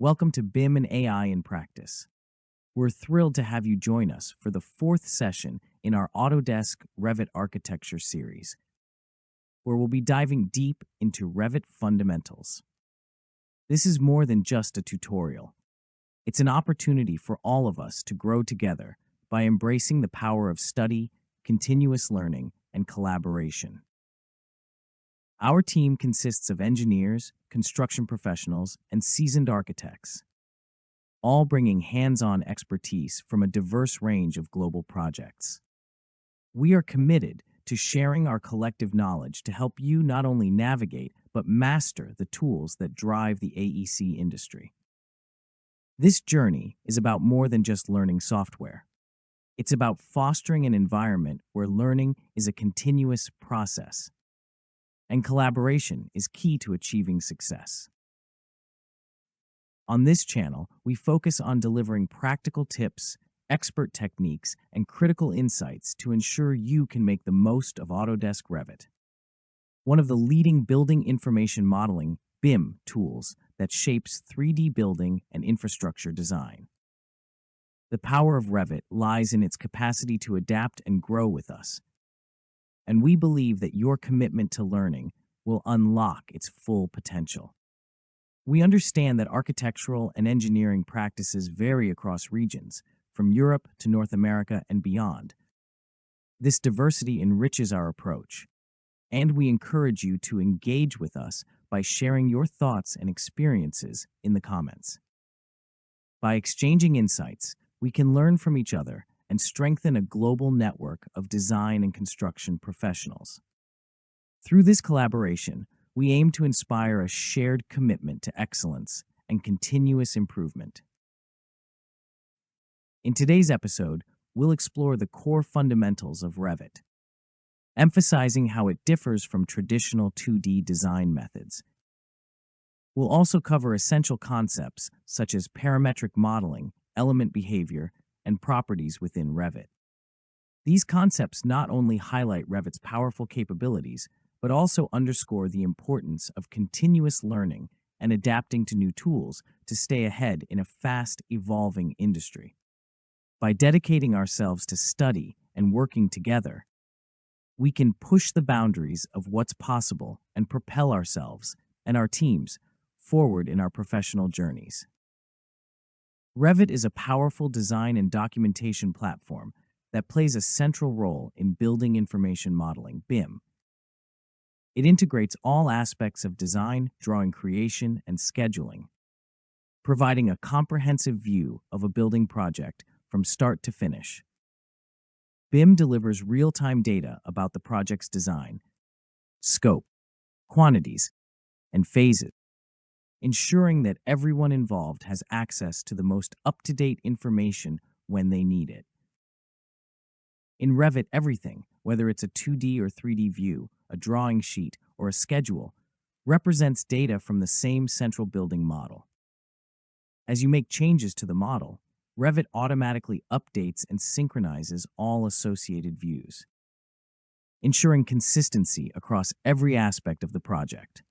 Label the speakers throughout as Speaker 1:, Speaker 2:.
Speaker 1: Welcome to BIM and AI in Practice. We're thrilled to have you join us for the fourth session in our Autodesk Revit Architecture series, where we'll be diving deep into Revit fundamentals. This is more than just a tutorial. It's an opportunity for all of us to grow together by embracing the power of study, continuous learning, and collaboration. Our team consists of engineers, construction professionals, and seasoned architects, all bringing hands-on expertise from a diverse range of global projects. We are committed to sharing our collective knowledge to help you not only navigate but master the tools that drive the AEC industry. This journey is about more than just learning software. It's about fostering an environment where learning is a continuous process, and collaboration is key to achieving success. On this channel, we focus on delivering practical tips, expert techniques, and critical insights to ensure you can make the most of Autodesk Revit, one of the leading building information modeling (BIM) tools that shapes 3D building and infrastructure design. The power of Revit lies in its capacity to adapt and grow with us, and we believe that your commitment to learning will unlock its full potential. We understand that architectural and engineering practices vary across regions, from Europe to North America and beyond. This diversity enriches our approach, and we encourage you to engage with us by sharing your thoughts and experiences in the comments. By exchanging insights, we can learn from each other and strengthen a global network of design and construction professionals. Through this collaboration, we aim to inspire a shared commitment to excellence and continuous improvement. In today's episode, we'll explore the core fundamentals of Revit, emphasizing how it differs from traditional 2D design methods. We'll also cover essential concepts such as parametric modeling, element behavior, and properties within Revit. These concepts not only highlight Revit's powerful capabilities, but also underscore the importance of continuous learning and adapting to new tools to stay ahead in a fast-evolving industry. By dedicating ourselves to study and working together, we can push the boundaries of what's possible and propel ourselves and our teams forward in our professional journeys. Revit is a powerful design and documentation platform that plays a central role in building information modeling (BIM). It integrates all aspects of design, drawing creation, and scheduling, providing a comprehensive view of a building project from start to finish. BIM delivers real-time data about the project's design, scope, quantities, and phases, ensuring that everyone involved has access to the most up-to-date information when they need it. In Revit, everything, whether it's a 2D or 3D view, a drawing sheet, or a schedule, represents data from the same central building model. As you make changes to the model, Revit automatically updates and synchronizes all associated views, ensuring consistency across every aspect of the project.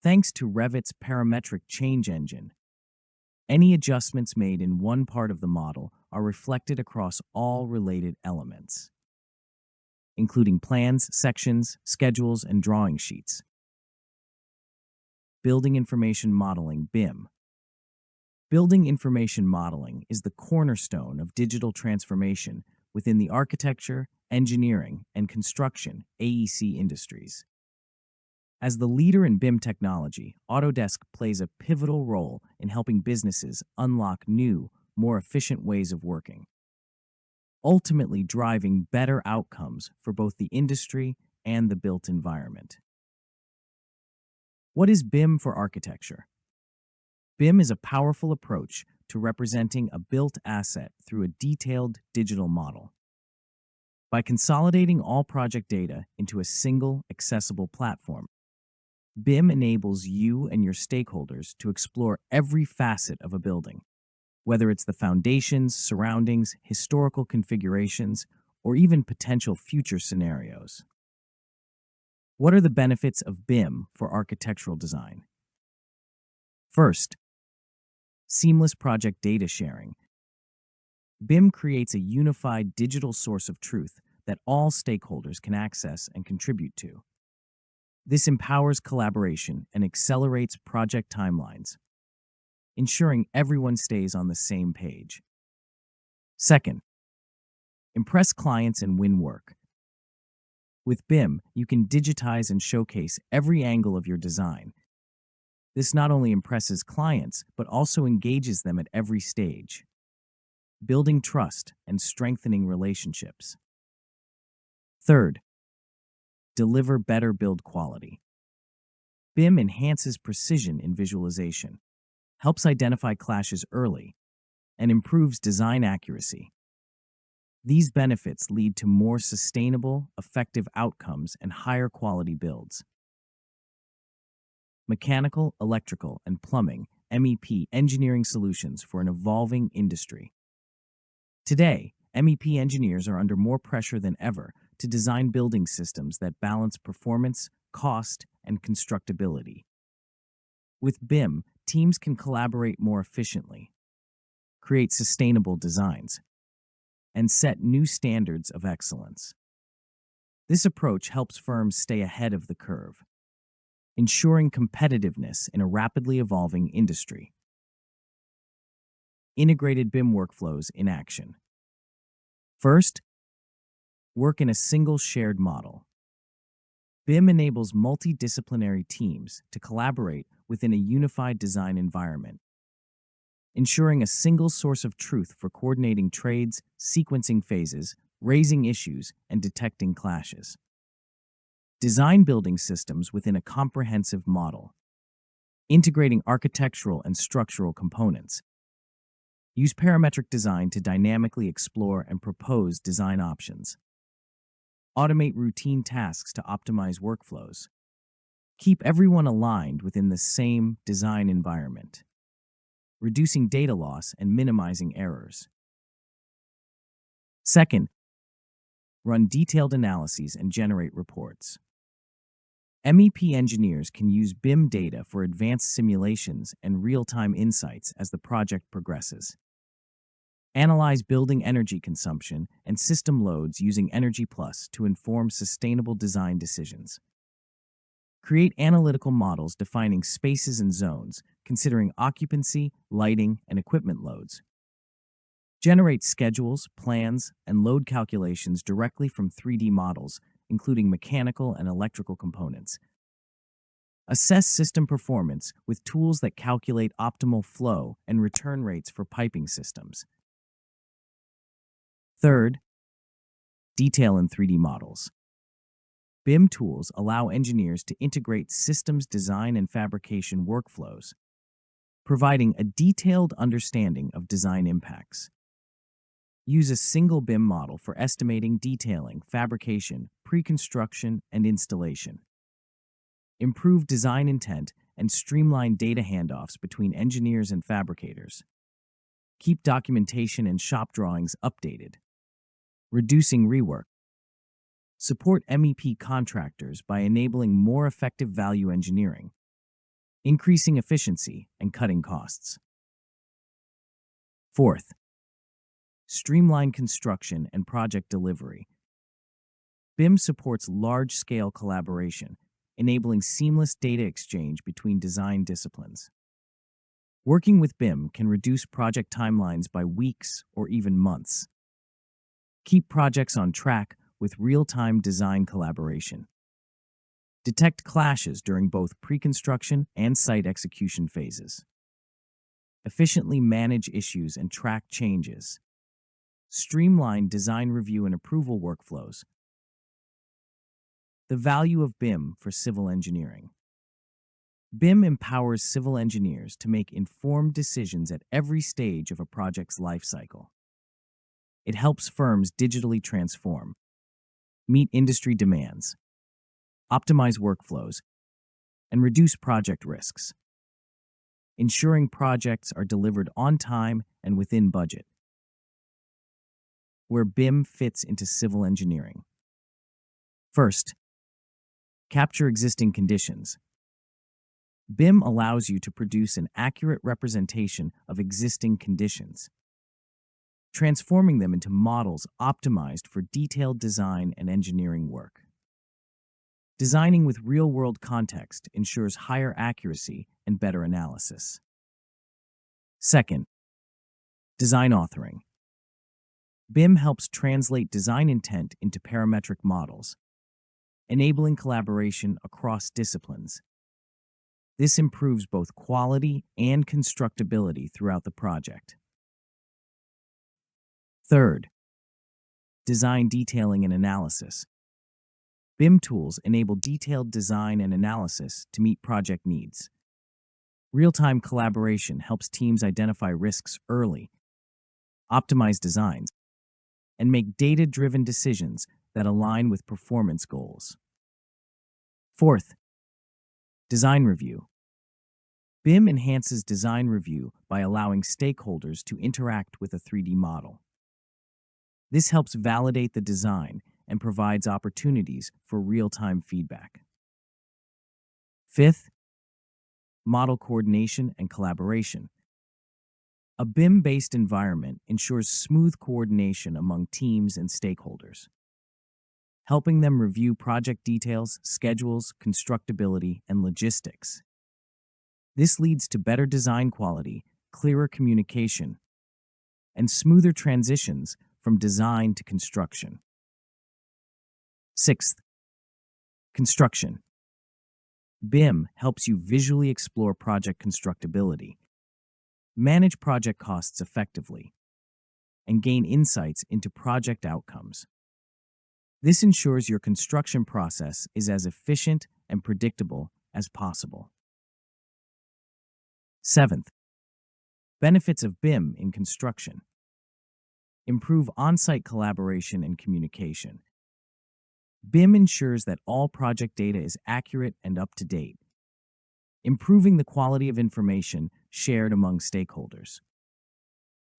Speaker 1: Thanks to Revit's Parametric change engine, any adjustments made in one part of the model are reflected across all related elements, including plans, sections, schedules, and drawing sheets. Building Information Modeling (BIM). Building information modeling is the cornerstone of digital transformation within the architecture, engineering, and construction (AEC) industries. As the leader in BIM technology, Autodesk plays a pivotal role in helping businesses unlock new, more efficient ways of working, ultimately driving better outcomes for both the industry and the built environment. What is BIM for architecture? BIM is a powerful approach to representing a built asset through a detailed digital model. By consolidating all project data into a single, accessible platform, BIM enables you and your stakeholders to explore every facet of a building, whether it's the foundations, surroundings, historical configurations, or even potential future scenarios. What are the benefits of BIM for architectural design? First, seamless project data sharing. BIM creates a unified digital source of truth that all stakeholders can access and contribute to. This empowers collaboration and accelerates project timelines, ensuring everyone stays on the same page. Second, impress clients and win work. With BIM, you can digitize and showcase every angle of your design. This not only impresses clients, but also engages them at every stage, building trust and strengthening relationships. Third, deliver better build quality. BIM enhances precision in visualization, helps identify clashes early, and improves design accuracy. These benefits lead to more sustainable, effective outcomes and higher quality builds. Mechanical, electrical, and plumbing (MEP) engineering solutions for an evolving industry. Today, MEP engineers are under more pressure than ever to design building systems that balance performance, cost, and constructability. With BIM, teams can collaborate more efficiently, create sustainable designs, and set new standards of excellence. This approach helps firms stay ahead of the curve, ensuring competitiveness in a rapidly evolving industry. Integrated BIM workflows in action. First, work in a single shared model. BIM enables multidisciplinary teams to collaborate within a unified design environment, ensuring a single source of truth for coordinating trades, sequencing phases, raising issues, and detecting clashes. Design building systems within a comprehensive model, integrating architectural and structural components. Use parametric design to dynamically explore and propose design options. Automate routine tasks to optimize workflows. Keep everyone aligned within the same design environment, reducing data loss and minimizing errors. Second, run detailed analyses and generate reports. MEP engineers can use BIM data for advanced simulations and real-time insights as the project progresses. Analyze building energy consumption and system loads using Energy Plus to inform sustainable design decisions. Create analytical models defining spaces and zones, considering occupancy, lighting, and equipment loads. Generate schedules, plans, and load calculations directly from 3D models, including mechanical and electrical components. Assess system performance with tools that calculate optimal flow and return rates for piping systems. Third, detail in 3D models. BIM tools allow engineers to integrate systems design and fabrication workflows, providing a detailed understanding of design impacts. Use a single BIM model for estimating, detailing, fabrication, pre-construction, and installation. Improve design intent and streamline data handoffs between engineers and fabricators. Keep documentation and shop drawings updated. Reducing rework. Support MEP contractors by enabling more effective value engineering, increasing efficiency and cutting costs. Fourth, streamline construction and project delivery. BIM supports large-scale collaboration, enabling seamless data exchange between design disciplines. Working with BIM can reduce project timelines by weeks or even months. Keep projects on track with real-time design collaboration. Detect clashes during both pre-construction and site execution phases. Efficiently manage issues and track changes. Streamline design review and approval workflows. The value of BIM for civil engineering. BIM empowers civil engineers to make informed decisions at every stage of a project's lifecycle. It helps firms digitally transform, meet industry demands, optimize workflows, and reduce project risks, ensuring projects are delivered on time and within budget. Where BIM fits into civil engineering. First, capture existing conditions. BIM allows you to produce an accurate representation of existing conditions, transforming them into models optimized for detailed design and engineering work. Designing with real-world context ensures higher accuracy and better analysis. Second, design authoring. BIM helps translate design intent into parametric models, enabling collaboration across disciplines. This improves both quality and constructability throughout the project. Third, design detailing and analysis. BIM tools enable detailed design and analysis to meet project needs. Real-time collaboration helps teams identify risks early, optimize designs, and make data-driven decisions that align with performance goals. Fourth, design review. BIM enhances design review by allowing stakeholders to interact with a 3D model. This helps validate the design and provides opportunities for real-time feedback. Fifth, model coordination and collaboration. A BIM-based environment ensures smooth coordination among teams and stakeholders, helping them review project details, schedules, constructability, and logistics. This leads to better design quality, clearer communication, and smoother transitions from design to construction. Sixth, construction. BIM helps you visually explore project constructability, manage project costs effectively, and gain insights into project outcomes. This ensures your construction process is as efficient and predictable as possible. Seventh, benefits of BIM in construction. Improve on-site collaboration and communication. BIM ensures that all project data is accurate and up-to-date, improving the quality of information shared among stakeholders.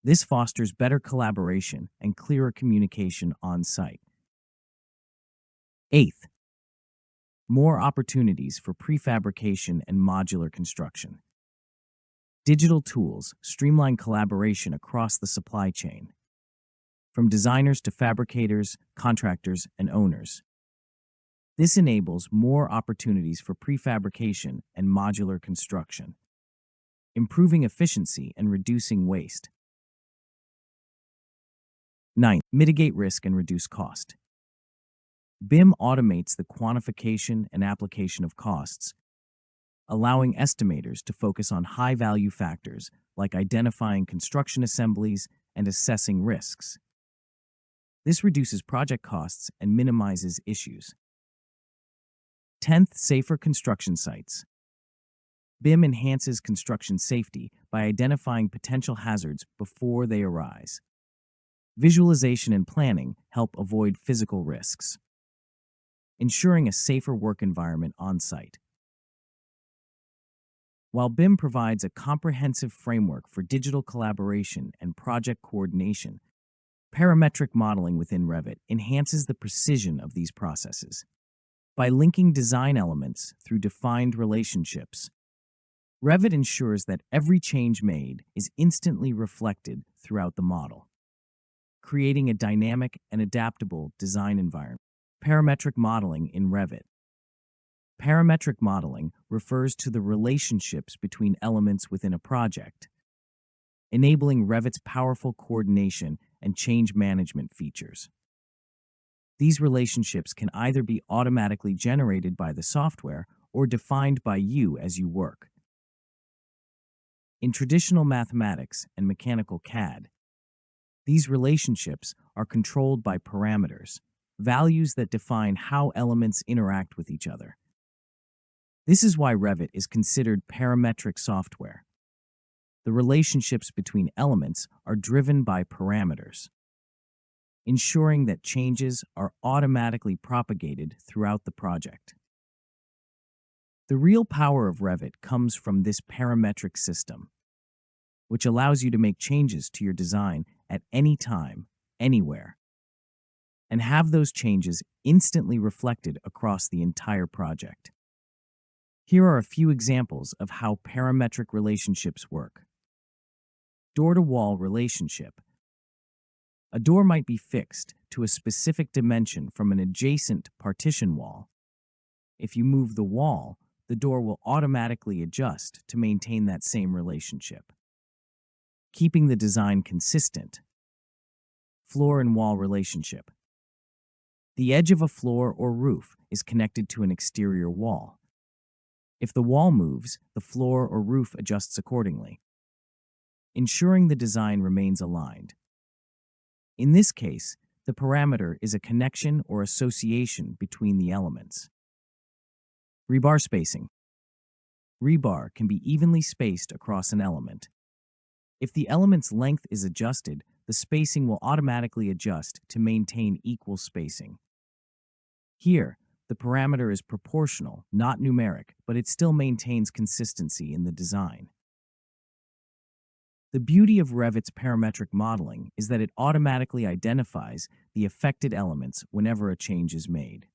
Speaker 1: This fosters better collaboration and clearer communication on-site. Eighth, more opportunities for prefabrication and modular construction. Digital tools streamline collaboration across the supply chain, from designers to fabricators, contractors, and owners. This enables more opportunities for prefabrication and modular construction, improving efficiency and reducing waste. Ninth, mitigate risk and reduce cost. BIM automates the quantification and application of costs, allowing estimators to focus on high-value factors like identifying construction assemblies and assessing risks. This reduces project costs and minimizes issues. 10th, safer construction sites. BIM enhances construction safety by identifying potential hazards before they arise. Visualization and planning help avoid physical risks, ensuring a safer work environment on-site. While BIM provides a comprehensive framework for digital collaboration and project coordination, parametric modeling within Revit enhances the precision of these processes. By linking design elements through defined relationships, Revit ensures that every change made is instantly reflected throughout the model, creating a dynamic and adaptable design environment. Parametric modeling in Revit. Parametric modeling refers to the relationships between elements within a project, enabling Revit's powerful coordination and change management features. These relationships can either be automatically generated by the software or defined by you as you work. In traditional mathematics and mechanical CAD, these relationships are controlled by parameters, values that define how elements interact with each other. This is why Revit is considered parametric software. The relationships between elements are driven by parameters, ensuring that changes are automatically propagated throughout the project. The real power of Revit comes from this parametric system, which allows you to make changes to your design at any time, anywhere, and have those changes instantly reflected across the entire project. Here are a few examples of how parametric relationships work. Door-to-wall relationship. A door might be fixed to a specific dimension from an adjacent partition wall. If you move the wall, the door will automatically adjust to maintain that same relationship. Keeping the design consistent. Floor and wall relationship. The edge of a floor or roof is connected to an exterior wall. If the wall moves, the floor or roof adjusts accordingly, ensuring the design remains aligned. In this case, the parameter is a connection or association between the elements. Rebar spacing. Rebar can be evenly spaced across an element. If the element's length is adjusted, the spacing will automatically adjust to maintain equal spacing. Here, the parameter is proportional, not numeric, but it still maintains consistency in the design. The beauty of Revit's parametric modeling is that it automatically identifies the affected elements whenever a change is made.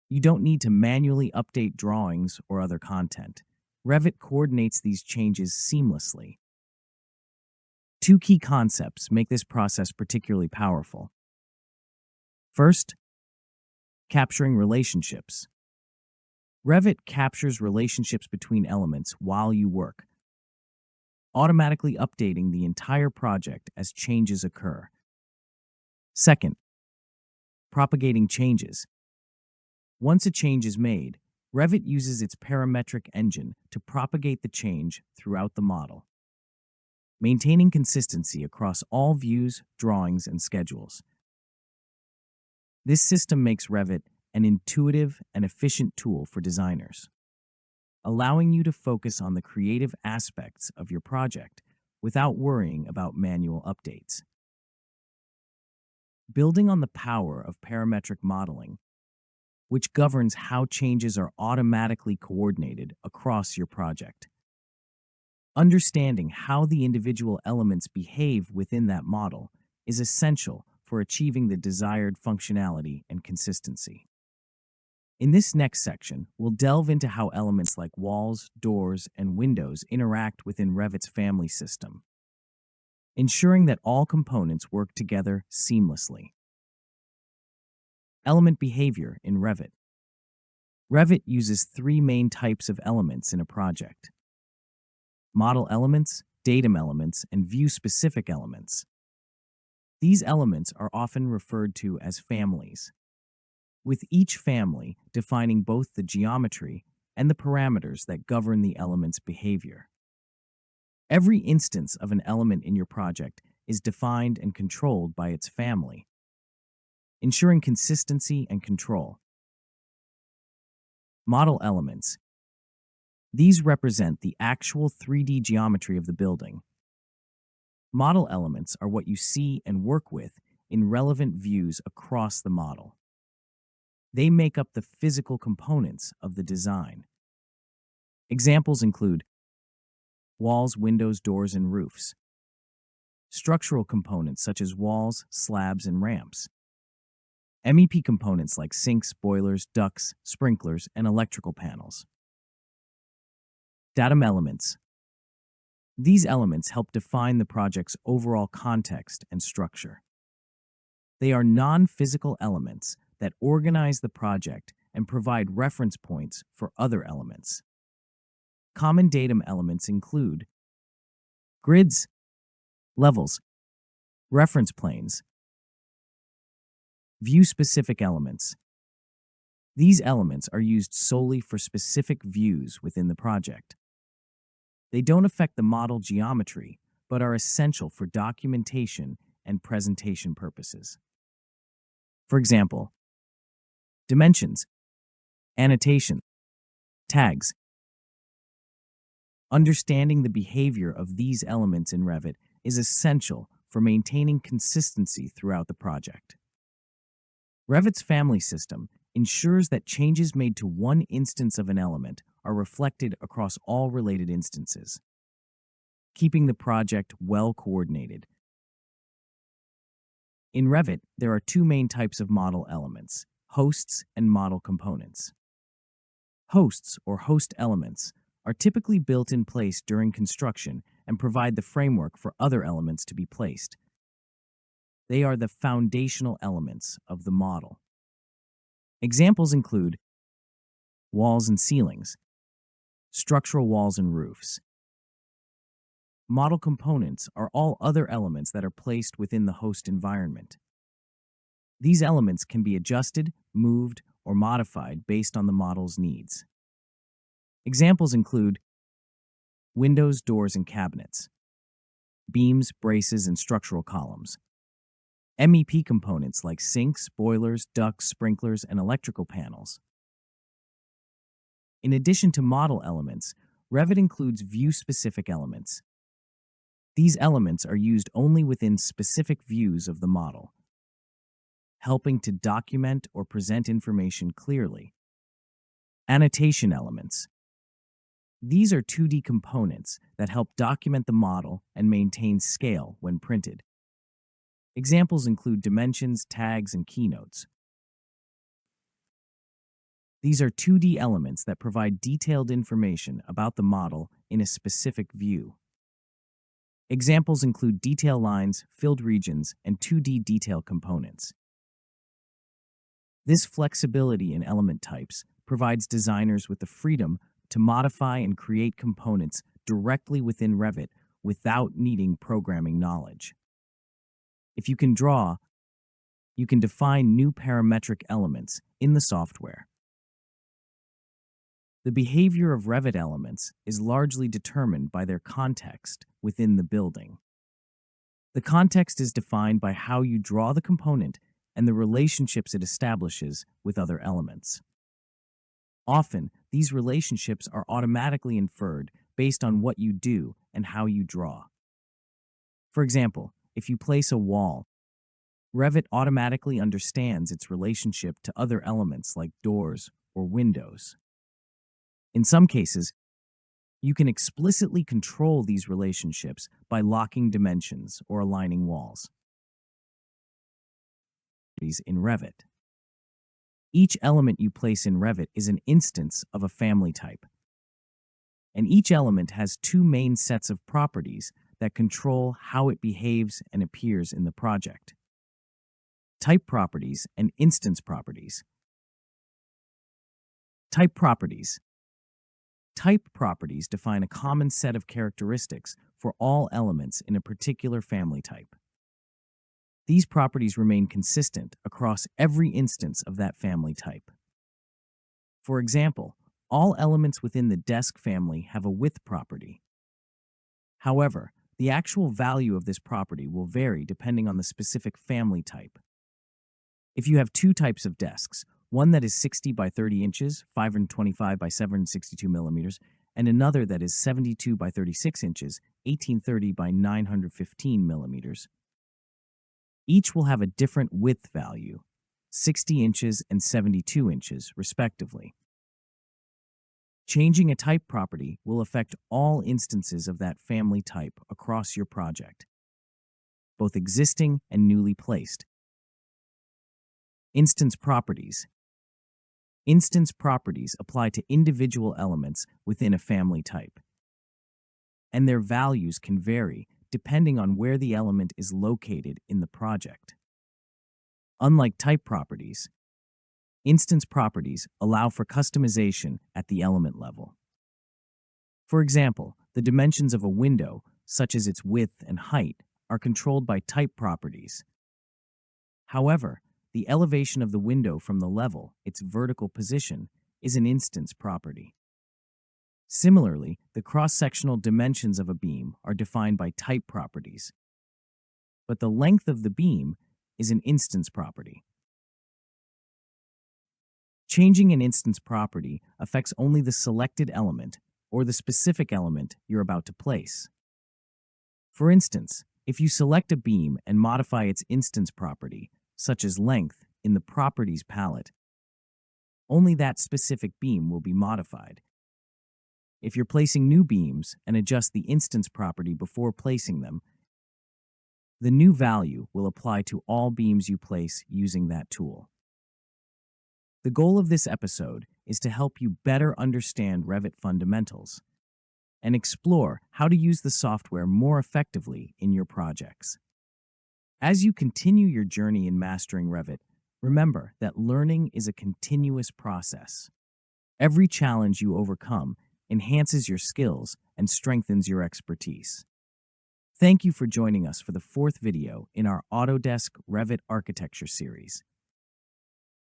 Speaker 1: You don't need to manually update drawings or other content. Revit coordinates these changes seamlessly. Two key concepts make this process particularly powerful. First, capturing relationships. Revit captures relationships between elements while you work, automatically updating the entire project as changes occur. Second, propagating changes. Once a change is made, Revit uses its parametric engine to propagate the change throughout the model, maintaining consistency across all views, drawings, and schedules. This system makes Revit an intuitive and efficient tool for designers, allowing you to focus on the creative aspects of your project without worrying about manual updates. Building on the power of parametric modeling, which governs how changes are automatically coordinated across your project. Understanding how the individual elements behave within that model is essential for achieving the desired functionality and consistency. In this next section, we'll delve into how elements like walls, doors, and windows interact within Revit's family system, ensuring that all components work together seamlessly. Element behavior in Revit. Revit uses three main types of elements in a project: model elements, datum elements, and view-specific elements. These elements are often referred to as families, with each family defining both the geometry and the parameters that govern the element's behavior. Every instance of an element in your project is defined and controlled by its family, ensuring consistency and control. Model elements. These represent the actual 3D geometry of the building. Model elements are what you see and work with in relevant views across the model. They make up the physical components of the design. Examples include walls, windows, doors, and roofs. Structural components such as walls, slabs, and ramps. MEP components like sinks, boilers, ducts, sprinklers, and electrical panels. Datum elements. These elements help define the project's overall context and structure. They are non-physical elements that organize the project and provide reference points for other elements. Common datum elements include grids, levels, reference planes, view-specific elements. These elements are used solely for specific views within the project. They don't affect the model geometry, but are essential for documentation and presentation purposes. For example, dimensions, annotation, tags. Understanding the behavior of these elements in Revit is essential for maintaining consistency throughout the project. Revit's family system ensures that changes made to one instance of an element are reflected across all related instances, keeping the project well coordinated. In Revit, there are two main types of model elements: hosts and model components. Hosts or host elements are typically built in place during construction and provide the framework for other elements to be placed. They are the foundational elements of the model. Examples include walls and ceilings, structural walls and roofs. Model components are all other elements that are placed within the host environment. These elements can be adjusted, moved, or modified based on the model's needs. Examples include windows, doors, and cabinets, beams, braces, and structural columns. MEP components like sinks, boilers, ducts, sprinklers, and electrical panels. In addition to model elements, Revit includes view-specific elements. These elements are used only within specific views of the model, helping to document or present information clearly. Annotation elements. These are 2D components that help document the model and maintain scale when printed. Examples include dimensions, tags, and keynotes. These are 2D elements that provide detailed information about the model in a specific view. Examples include detail lines, filled regions, and 2D detail components. This flexibility in element types provides designers with the freedom to modify and create components directly within Revit without needing programming knowledge. If you can draw, you can define new parametric elements in the software. The behavior of Revit elements is largely determined by their context within the building. The context is defined by how you draw the component and the relationships it establishes with other elements. Often, these relationships are automatically inferred based on what you do and how you draw. For example, if you place a wall, Revit automatically understands its relationship to other elements like doors or windows. In some cases, you can explicitly control these relationships by locking dimensions or aligning walls. In Revit. Each element you place in Revit is an instance of a family type. And each element has two main sets of properties that control how it behaves and appears in the project: type properties and instance properties. Type properties. Type properties define a common set of characteristics for all elements in a particular family type. These properties remain consistent across every instance of that family type. For example, all elements within the desk family have a width property. However, the actual value of this property will vary depending on the specific family type. If you have two types of desks, one that is 60 by 30 inches, 525 by 762 millimeters, and another that is 72 by 36 inches, 1830 by 915 millimeters. Each will have a different width value, 60 inches and 72 inches, respectively. Changing a type property will affect all instances of that family type across your project, both existing and newly placed. Instance properties. Instance properties apply to individual elements within a family type, and their values can vary depending on where the element is located in the project. Unlike type properties, instance properties allow for customization at the element level. For example, the dimensions of a window, such as its width and height, are controlled by type properties. However, the elevation of the window from the level, its vertical position, is an instance property. Similarly, the cross-sectional dimensions of a beam are defined by type properties, but the length of the beam is an instance property. Changing an instance property affects only the selected element or the specific element you're about to place. For instance, if you select a beam and modify its instance property, such as length, in the Properties palette, only that specific beam will be modified. If you're placing new beams and adjust the instance property before placing them, the new value will apply to all beams you place using that tool. The goal of this episode is to help you better understand Revit fundamentals and explore how to use the software more effectively in your projects. As you continue your journey in mastering Revit, remember that learning is a continuous process. Every challenge you overcome enhances your skills and strengthens your expertise. Thank you for joining us for the fourth video in our Autodesk Revit Architecture series.